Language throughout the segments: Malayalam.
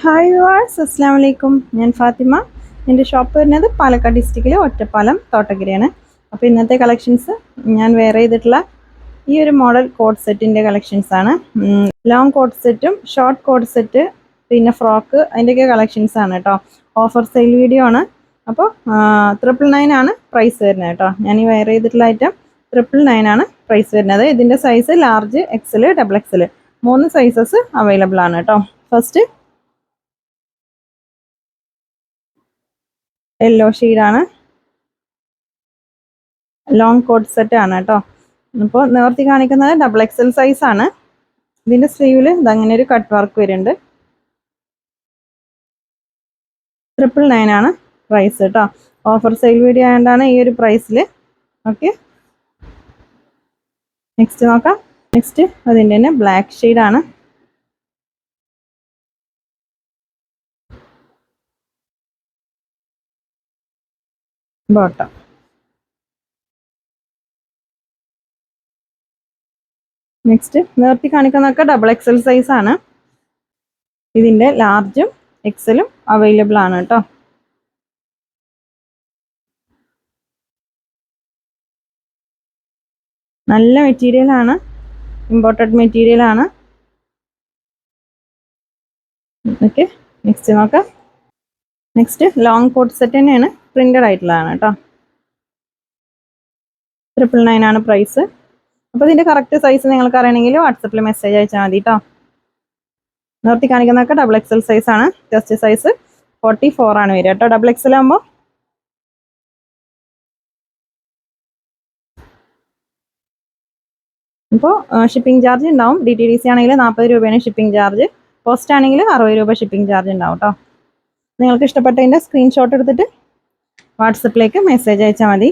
ഹായ് വ്യൂവേഴ്സ്, അസ്സലാമു അലൈക്കും. ഞാൻ ഫാത്തിമ. എൻ്റെ ഷോപ്പ് വരുന്നത് പാലക്കാട് ഡിസ്ട്രിക്റ്റിലെ ഒറ്റപ്പാലം തോട്ടഗിരിയാണ്. അപ്പോൾ ഇന്നത്തെ കളക്ഷൻസ് ഞാൻ വെയർ ചെയ്തിട്ടുള്ള ഈ ഒരു മോഡൽ കോഡ് സെറ്റിൻ്റെ കളക്ഷൻസാണ്. ലോങ് കോഡ് സെറ്റും ഷോർട്ട് കോഡ് സെറ്റ് പിന്നെ ഫ്രോക്ക് അതിൻ്റെയൊക്കെ കളക്ഷൻസാണ് കേട്ടോ. ഓഫർ സെയിൽ വീഡിയോ ആണ്. അപ്പോൾ 999 ആണ് പ്രൈസ് വരുന്നത് കേട്ടോ. ഞാൻ ഈ വെയർ ചെയ്തിട്ടുള്ള ഐറ്റം 999 ആണ് പ്രൈസ് വരുന്നത്. ഇതിൻ്റെ size large, XL, double XL 3 sizes available ആണ് കേട്ടോ. ഫസ്റ്റ് യെല്ലോ ഷെയ്ഡാണ്, ലോങ് കോഡ് സെറ്റ് ആണ് കേട്ടോ. അപ്പോൾ നിവർത്തി കാണിക്കുന്നത് ഡബിൾ എക്സൽ സൈസ് ആണ്. ഇതിൻ്റെ സ്ലീവിൽ ഇതങ്ങനെ ഒരു കട്ട് വർക്ക് വരുന്നുണ്ട്. 999 ആണ് പ്രൈസ് കേട്ടോ. ഓഫർ സെയിൽ വീഡിയോ ആയതുകൊണ്ടാണ് ഈ ഒരു പ്രൈസിൽ. ഓക്കെ, നെക്സ്റ്റ് നോക്കാം. നെക്സ്റ്റ് അതിൻ്റെ തന്നെ ബ്ലാക്ക് ഷെയ്ഡാണ്. ബോട്ടം നെക്സ്റ്റ് നിവർത്തി കാണിക്കുന്നതൊക്കെ ഡബിൾ എക്സൽ സൈസ് ആണ്. ഇതിൻ്റെ ലാർജും എക്സലും അവൈലബിൾ ആണ് കേട്ടോ. നല്ല മെറ്റീരിയൽ ആണ്, ഇമ്പോർട്ടഡ് മെറ്റീരിയൽ ആണ്. ഓക്കെ, നെക്സ്റ്റ് നോക്കാം. നെക്സ്റ്റ് ലോങ് കോട്ട് സെറ്റ് തന്നെയാണ്, പ്രിന്റഡ് ആയിട്ടുള്ളതാണ് കേട്ടോ. 999 ആണ് പ്രൈസ്. അപ്പോൾ ഇതിൻ്റെ കറക്റ്റ് സൈസ് നിങ്ങൾക്ക് അറിയണമെങ്കിൽ വാട്സപ്പിൽ മെസ്സേജ് അയച്ചാൽ മതി കേട്ടോ. നിർത്തി കാണിക്കുന്നതൊക്കെ ഡബിൾ എക്സൽ സൈസ് ആണ്. ജസ്റ്റ് സൈസ് 44 ആണ് വരിക കേട്ടോ. ഡബിൾ എക്സൽ ആകുമ്പോൾ ഇപ്പോൾ ഷിപ്പിംഗ് ചാർജ് ഉണ്ടാവും. DTDC ആണെങ്കിൽ 40 രൂപയാണ് ഷിപ്പിംഗ് ചാർജ്. പോസ്റ്റ് ആണെങ്കിൽ 60 രൂപ ഷിപ്പിംഗ് ചാർജ് ഉണ്ടാവും കേട്ടോ. നിങ്ങൾക്ക് ഇഷ്ടപ്പെട്ടതിൻ്റെ സ്ക്രീൻഷോട്ട് എടുത്തിട്ട് വാട്സപ്പിലേക്ക് മെസ്സേജ് അയച്ചാൽ മതി.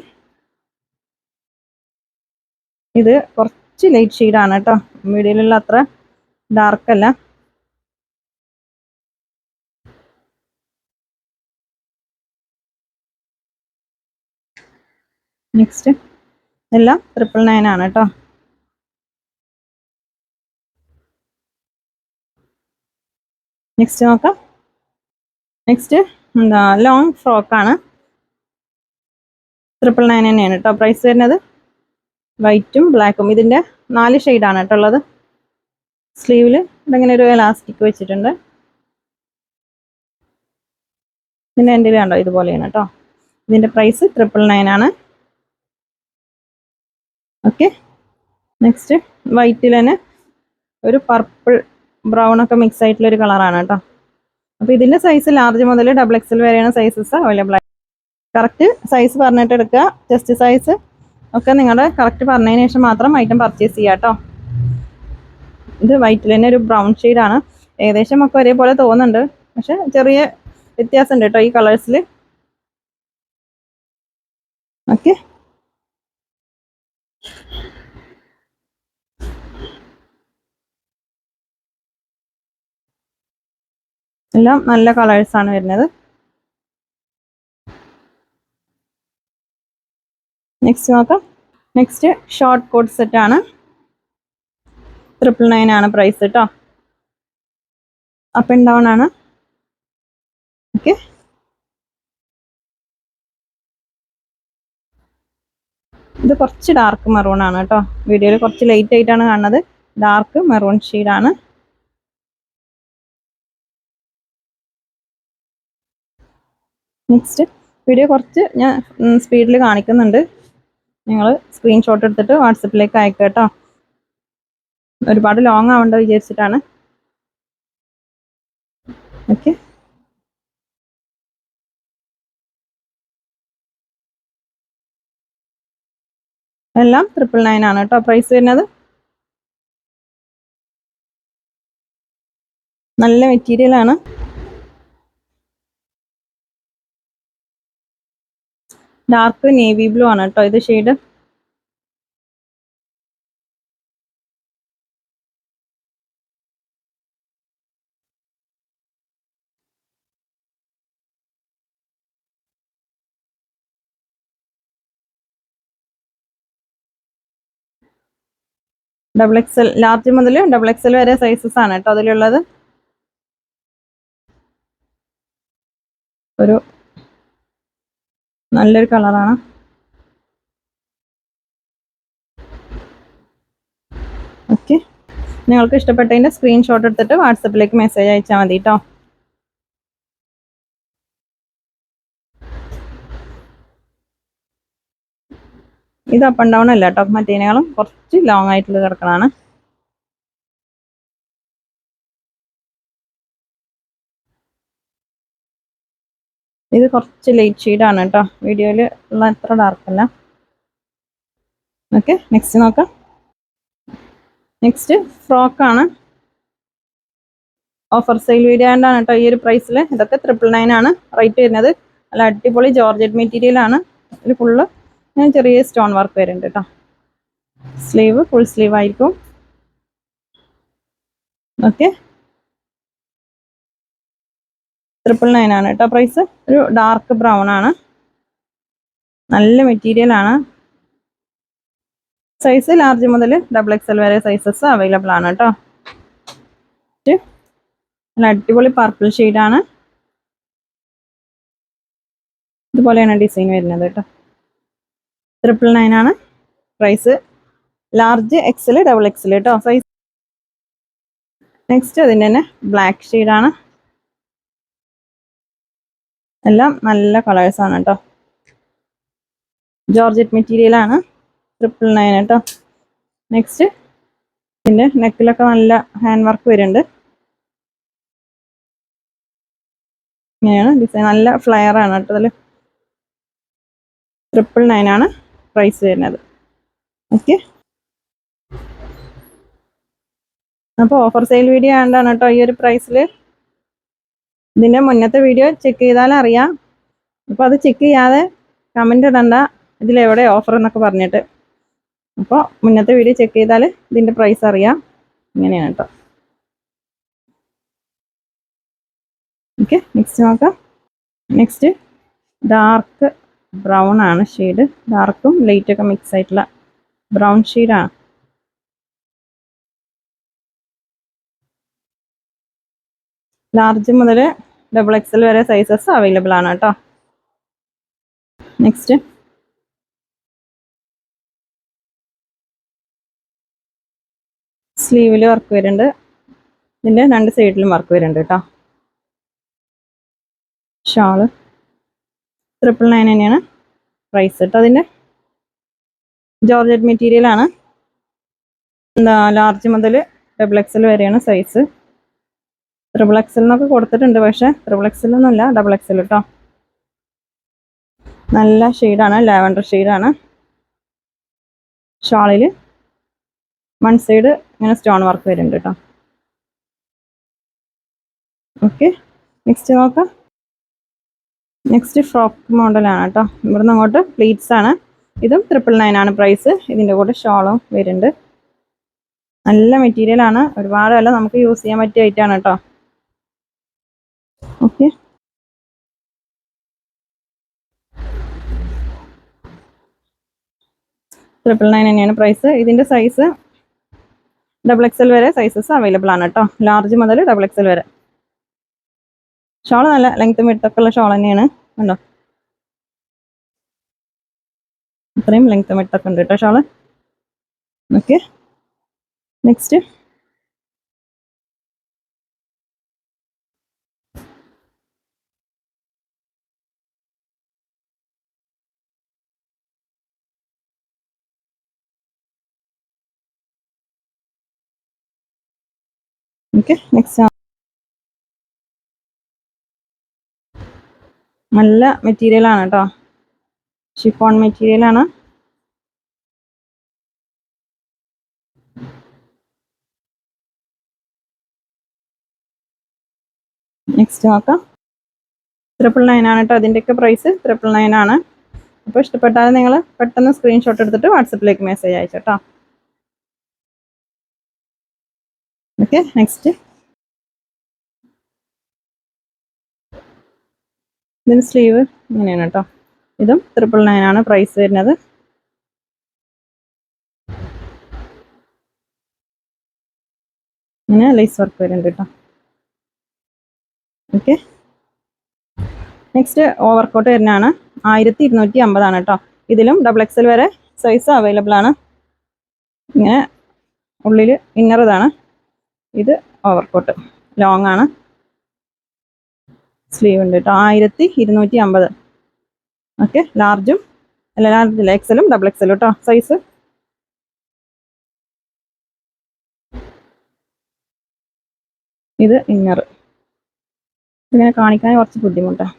ഇത് കുറച്ച് ലൈറ്റ് ഷെയ്ഡാണ് കേട്ടോ, വീഡിയോയിലുള്ള അത്ര ഡാർക്ക് അല്ല. നെക്സ്റ്റ് എല്ലാം 999 ആണ് കേട്ടോ. നെക്സ്റ്റ് നോക്കാം. നെക്സ്റ്റ് എന്താ ലോങ് ഫ്രോക്കാണ്. 999 തന്നെയാണ് കേട്ടോ പ്രൈസ് വരുന്നത്. വൈറ്റും ബ്ലാക്കും ഇതിൻ്റെ 4 ഷെയ്ഡാണ് കേട്ടോ ഉള്ളത്. സ്ലീവിൽ ഇങ്ങനെ ഒരു എലാസ്റ്റിക് വെച്ചിട്ടുണ്ട്. ഇതിൻ്റെ എൻ്റെ കണ്ടോ ഇതുപോലെയാണ് കേട്ടോ. ഇതിൻ്റെ പ്രൈസ് 999 ആണ്. ഓക്കെ, നെക്സ്റ്റ് വൈറ്റിൽ തന്നെ ഒരു പർപ്പിൾ ബ്രൗൺ ഒക്കെ മിക്സ് ആയിട്ടുള്ള ഒരു കളറാണ് കേട്ടോ. അപ്പോൾ ഇതിൻ്റെ സൈസ് ലാർജ് മുതൽ ഡബിൾ എക്സൽ വരെയാണ് സൈസസ് അവൈലബിൾ ആയി. കറക്റ്റ് സൈസ് പറഞ്ഞിട്ട് എടുക്കുക. ചെസ്റ്റ് സൈസ് ഒക്കെ നിങ്ങളുടെ കറക്റ്റ് പറഞ്ഞതിന് ശേഷം മാത്രം ഐറ്റം പർച്ചേസ് ചെയ്യുക കേട്ടോ. ഇത് വൈറ്റിൽ തന്നെ ഒരു ബ്രൗൺ ഷെയ്ഡാണ്. ഏകദേശം ഒക്കെ ഒരേപോലെ തോന്നുന്നുണ്ട്, പക്ഷെ ചെറിയ വ്യത്യാസമുണ്ട് കേട്ടോ ഈ കളേഴ്സിൽ. ഓക്കെ, എല്ലാം നല്ല കളേഴ്സാണ് വരുന്നത്. നെക്സ്റ്റ് നോക്കാം. നെക്സ്റ്റ് ഷോർട്ട് കോട്ട് സെറ്റ് ആണ്. 999 ആണ് പ്രൈസ് കേട്ടോ. അപ്പ് ആൻഡ് ഡൗൺ ആണ്. ഓക്കെ, ഇത് കുറച്ച് ഡാർക്ക് മെറൂൺ ആണ് കേട്ടോ. വീഡിയോയിൽ കുറച്ച് ലൈറ്റ് ആയിട്ടാണ് കാണുന്നത്. ഡാർക്ക് മെറൂൺ ഷെയ്ഡാണ്. നെക്സ്റ്റ് വീഡിയോ കുറച്ച് ഞാൻ സ്പീഡിൽ കാണിക്കുന്നുണ്ട്. നിങ്ങൾ സ്ക്രീൻഷോട്ട് എടുത്തിട്ട് വാട്സപ്പിലേക്ക് അയക്കുക കേട്ടോ. ഒരുപാട് ലോങ് ആവേണ്ട വിചാരിച്ചിട്ടാണ്. ഓക്കെ, എല്ലാം 999 ആണ് കേട്ടോ പ്രൈസ് വരുന്നത്. നല്ല മെറ്റീരിയൽ ആണ്. ഡാർക്ക് നേവി ബ്ലൂ ആണ് കേട്ടോ ഇത് ഷെയ്ഡ്. ഡബിൾ എക്സൽ ലാർജ് മുതൽ ഡബിൾ എക്സൽ വരെ സൈസസ് ആണ് കേട്ടോ അതിലുള്ളത്. ഒരു നല്ലൊരു കളറാണ്. ഓക്കെ, നിങ്ങൾക്ക് ഇഷ്ടപ്പെട്ടതിൻ്റെ സ്ക്രീൻഷോട്ട് എടുത്തിട്ട് വാട്സപ്പിലേക്ക് മെസ്സേജ് അയച്ചാൽ മതി കേട്ടോ. ഇത് അപ്പ് ആൻഡ് ഡൗൺ അല്ല കേട്ടോ, മറ്റേതിനേക്കാളും കുറച്ച് ലോങ് ആയിട്ടുള്ള കിടക്കണതാണ്. ഇത് കുറച്ച് ലൈറ്റ് ഷെയ്ഡാണ് കേട്ടോ, വീഡിയോയിൽ ഉള്ള അത്ര ഡാർക്കല്ല. ഓക്കെ, നെക്സ്റ്റ് നോക്കാം. നെക്സ്റ്റ് ഫ്രോക്കാണ്. ഓഫർ സെയിൽ വീഡിയോ ആയതുകൊണ്ടാണ് കേട്ടോ ഈ ഒരു പ്രൈസിൽ. ഇതൊക്കെ 999 ആണ് റേറ്റ് വരുന്നത്. നല്ല അടിപൊളി ജോർജറ്റ് മെറ്റീരിയൽ ആണ്. ഇതിൽ ഫുള്ള് ചെറിയ സ്റ്റോൺ വർക്ക് വരുന്നുണ്ട് കേട്ടോ. സ്ലീവ് ഫുൾ സ്ലീവ് ആയിരിക്കും. ഓക്കെ, 999 ആണ് കേട്ടോ പ്രൈസ്. ഒരു ഡാർക്ക് ബ്രൗൺ ആണ്, നല്ല മെറ്റീരിയൽ ആണ്. സൈസ് ലാർജ് മുതൽ XXL വരെ സൈസസ് അവൈലബിൾ ആണ് കേട്ടോ. നല്ല അടിപൊളി പർപ്പിൾ ഷെയ്ഡാണ്. ഇതുപോലെയാണ് ഡിസൈൻ വരുന്നത് കേട്ടോ. 999 ആണ് പ്രൈസ്. ലാർജ് XL XXL കേട്ടോ സൈസ്. നെക്സ്റ്റ് അതിൻ്റെ തന്നെ ബ്ലാക്ക് ഷെയ്ഡാണ്. എല്ലാം നല്ല കളേഴ്സാണ് കേട്ടോ. ജോർജറ്റ് മെറ്റീരിയൽ ആണ്. 999 കേട്ടോ. നെക്സ്റ്റ് ഇതിൻ്റെ നെക്കിലൊക്കെ നല്ല ഹാൻഡ് വർക്ക് വരുന്നുണ്ട്. ഇങ്ങനെയാണ് ഡിസൈൻ. നല്ല ഫ്ലെയർ ആണ് കേട്ടോ അതിൽ. 999 ആണ് പ്രൈസ് വരുന്നത്. ഓക്കെ, അപ്പോൾ ഓഫർ സെയിൽ വീഡിയോ ആയതുകൊണ്ടാണ് കേട്ടോ ഈ ഒരു പ്രൈസിൽ. ഇതിൻ്റെ മുന്നത്തെ വീഡിയോ ചെക്ക് ചെയ്താൽ അറിയാം. അപ്പോൾ അത് ചെക്ക് ചെയ്യാതെ കമൻ്റ് ഇടണ്ട ഇതിലെവിടെ ഓഫർ എന്നൊക്കെ പറഞ്ഞിട്ട്. അപ്പോൾ മുന്നത്തെ വീഡിയോ ചെക്ക് ചെയ്താൽ ഇതിൻ്റെ പ്രൈസ് അറിയാം. ഇങ്ങനെയാണ് കേട്ടോ. ഓക്കെ, നെക്സ്റ്റ് നോക്കാം. നെക്സ്റ്റ് ഡാർക്ക് ബ്രൗൺ ആണ് ഷെയ്ഡ്. ഡാർക്കും ലൈറ്റൊക്കെ മിക്സ് ആയിട്ടുള്ള ബ്രൗൺ ഷെയ്ഡാണ്. ലാർജ് മുതൽ XXL വരെ സൈസസ് അവൈലബിൾ ആണ് കേട്ടോ. നെക്സ്റ്റ് സ്ലീവിൽ വർക്ക് വരുന്നുണ്ട്. ഇതിൻ്റെ രണ്ട് സൈഡിലും വർക്ക് വരുന്നുണ്ട് കേട്ടോ. ഷാള് 999 തന്നെയാണ് പ്രൈസ് കേട്ടോ. അതിൻ്റെ ജോർജറ്റ് മെറ്റീരിയൽ ആണ്. ലാർജ് മുതൽ XXL വരെയാണ് സൈസ്. XXL എന്നൊക്കെ കൊടുത്തിട്ടുണ്ട്, പക്ഷേ XXL ഒന്നുമല്ല, XXL കേട്ടോ. നല്ല ഷെയ്ഡാണ്, ലാവൻഡർ ഷെയ്ഡാണ്. ഷാളിൽ വൺ സൈഡ് ഇങ്ങനെ സ്റ്റോൺ വർക്ക് വരുന്നുണ്ട് കേട്ടോ. ഓക്കെ, നെക്സ്റ്റ് നോക്കാം. നെക്സ്റ്റ് ഫ്രോക്ക് മോഡലാണ് കേട്ടോ. ഇവിടുന്ന് അങ്ങോട്ട് പ്ലീറ്റ്സ് ആണ്. ഇതും 999 ആണ് പ്രൈസ്. ഇതിൻ്റെ കൂടെ ഷോളും വരുന്നുണ്ട്. നല്ല മെറ്റീരിയൽ ആണ്. ഒരുപാട് വില നമുക്ക് യൂസ് ചെയ്യാൻ പറ്റിയ ഐറ്റാണ് കേട്ടോ. ഓക്കെ, തന്നെയാണ് പ്രൈസ്. ഇതിൻ്റെ സൈസ് XXL വരെ സൈസസ് അവൈലബിൾ ആണ് കേട്ടോ. ലാർജ് മുതൽ XXL വരെ. ഷോൾ നല്ല ലെങ്ത്തും വിഡ്ത്തൊക്കെ ഉള്ള ഷോൾ തന്നെയാണ്. കണ്ടോ, ഇത്രയും ലെങ്ത്തും വിഡ്ത്തൊക്കെ ഉണ്ട് കേട്ടോ ഷോള്. ഓക്കെ, നെക്സ്റ്റ് നല്ല മെറ്റീരിയൽ ആണ് കേട്ടോ. ഷിഫോൺ മെറ്റീരിയൽ ആണ്. നെക്സ്റ്റ് നോക്കാം. 999 ആണ് കേട്ടോ. അതിൻ്റെയൊക്കെ പ്രൈസ് 999 ആണ്. അപ്പോൾ ഇഷ്ടപ്പെട്ടാൽ നിങ്ങൾ പെട്ടെന്ന് സ്ക്രീൻഷോട്ട് എടുത്തിട്ട് വാട്സപ്പിലേക്ക് മെസ്സേജ് അയച്ചോട്ടോ. ഓക്കെ, നെക്സ്റ്റ് ഇതിന് സ്ലീവ് ഇങ്ങനെയാണ് കേട്ടോ. ഇതും 999 ആണ് പ്രൈസ് വരുന്നത്. ഇങ്ങനെ ലേസ് വർക്ക് വരുന്നുണ്ട് കേട്ടോ. ഓക്കെ, നെക്സ്റ്റ് ഓവർകോട്ട് വരുന്നതാണ് 1250 കേട്ടോ. ഇതിലും XXL വരെ സൈസ് അവൈലബിൾ ആണ്. ഇങ്ങനെ ഉള്ളിൽ ഇന്നർ ഇതാണ്. ഇത് ഓവർകോട്ട് ലോങ് ആണ്. സ്ലീവ് ഉണ്ട് കേട്ടോ. 1250. ഓക്കെ, ലാർജും അല്ല, ലാർജില്ല, എക്സലും XXL കേട്ടോ സൈസ്. ഇത് ഇന്നർ. ഇങ്ങനെ കാണിക്കാൻ കുറച്ച് ബുദ്ധിമുട്ടാണ്.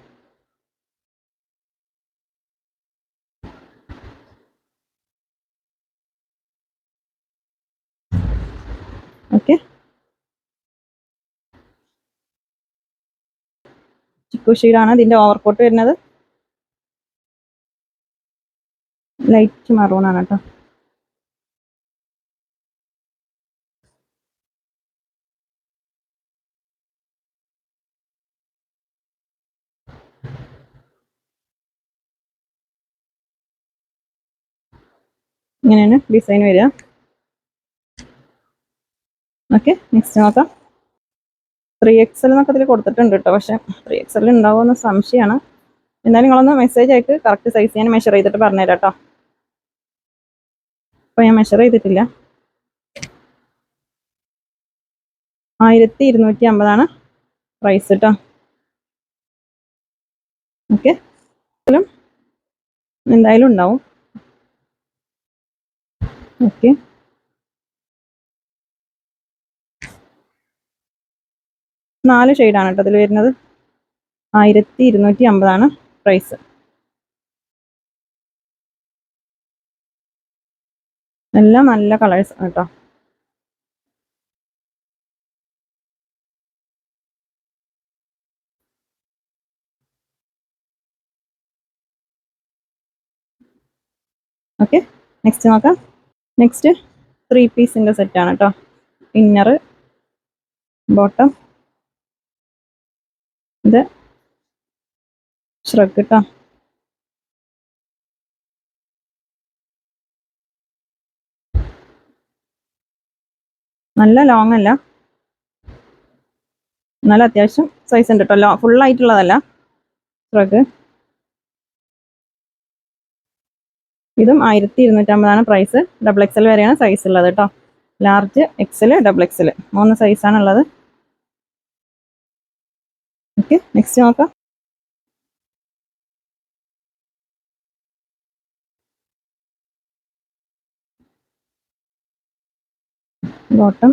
ഓക്കെ, ചിക്കു ഷീഡാണ് ഇതിന്റെ ഓവർകോട്ട് വരുന്നത്. ലൈറ്റ് മറൂൺ ആണ് കേട്ടോ. ഇങ്ങനെയാണ് ഡിസൈൻ വരിക. ഓക്കെ, നെക്സ്റ്റ് നോക്കാം. 3XL എന്നൊക്കെ ഇതിൽ കൊടുത്തിട്ടുണ്ട് കേട്ടോ. പക്ഷെ 3XL ഉണ്ടാവുമെന്ന് സംശയമാണ്. എന്നാലും നിങ്ങളൊന്ന് മെസ്സേജ് അയക്ക്, കറക്റ്റ് സൈസ് ഞാൻ മെഷർ ചെയ്തിട്ട് പറഞ്ഞുതരാം കേട്ടോ. അപ്പോൾ ഞാൻ മെഷർ ചെയ്തിട്ടില്ല. 1250 പ്രൈസ് കേട്ടോ. ഓക്കെ, എന്തായാലും ഉണ്ടാവും. ഓക്കെ, 4 ഷെയ്ഡാണ് കേട്ടോ അതിൽ വരുന്നത്. 1250 പ്രൈസ്. എല്ലാം നല്ല കളേഴ്സ് കേട്ടോ. ഓക്കെ, നെക്സ്റ്റ് നോക്കാം. നെക്സ്റ്റ് 3 പീസിൻ്റെ സെറ്റാണ് കേട്ടോ. ഇന്നർ, ബോട്ടം, ഇത് ഷ്രഗ് കേട്ടോ. നല്ല ലോങ് അല്ല, എന്നാലും അത്യാവശ്യം സൈസ് ഉണ്ട് കേട്ടോ. ഫുൾ ആയിട്ടുള്ളതല്ല ഷ്രഗ്. ഇതും 1250 പ്രൈസ്. XXL വരെയാണ് സൈസ് ഉള്ളത് കേട്ടോ. ലാർജ്, XL, XXL 3 സൈസാണ് ഉള്ളത്. ഓക്കെ, നെക്സ്റ്റ് നോക്കാം. ബോട്ടം,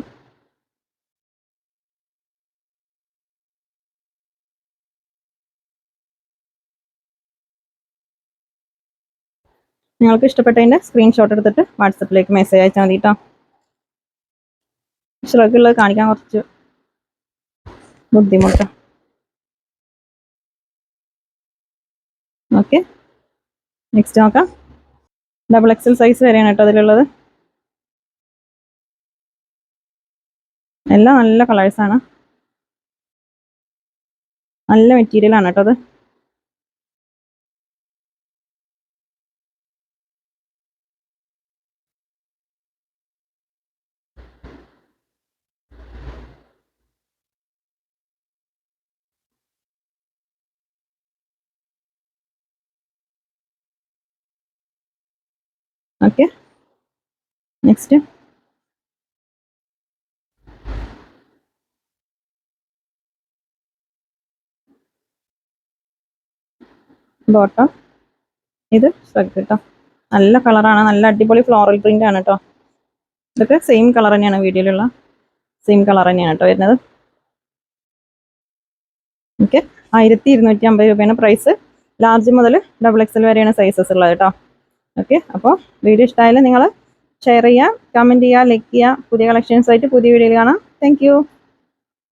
നിങ്ങൾക്ക് ഇഷ്ടപ്പെട്ടതിൻ്റെ സ്ക്രീൻഷോട്ട് എടുത്തിട്ട് വാട്സപ്പിലേക്ക് മെസ്സേജ് അയച്ചാൽ മതി കേട്ടോ. ഷ്രഗുള്ളത് കാണിക്കാൻ കുറച്ച് ബുദ്ധിമുട്ടാണ്. ഓക്കെ, നെക്സ്റ്റ് നോക്കാം. XXL സൈസ് വരെയാണ് കേട്ടോ അതിലുള്ളത്. എല്ലാം നല്ല കളേഴ്സാണ്, നല്ല മെറ്റീരിയലാണ് കേട്ടോ അത്. Okay, next bottom. ഇത് ഷ്രഗ് കേട്ടോ. നല്ല കളറാണ്, നല്ല അടിപൊളി ഫ്ലോറൽ പ്രിന്റ് ആണ് കേട്ടോ. ഇതൊക്കെ സെയിം കളർ തന്നെയാണ്, വീഡിയോയിലുള്ള സെയിം കളർ തന്നെയാണ് കേട്ടോ വരുന്നത്. ഓക്കെ, 1250 രൂപയാണ് പ്രൈസ്. ലാർജ് മുതൽ XXL വരെയാണ് സൈസസ് ഉള്ളത് കേട്ടോ. ഓക്കെ, അപ്പോൾ വീഡിയോ ഇഷ്ടമായാലും നിങ്ങൾ ഷെയർ ചെയ്യുക, കമൻറ്റ് ചെയ്യുക, ലൈക്ക് ചെയ്യുക. പുതിയ കളക്ഷൻസ് ആയിട്ട് പുതിയ വീഡിയോയിൽ കാണാം. താങ്ക്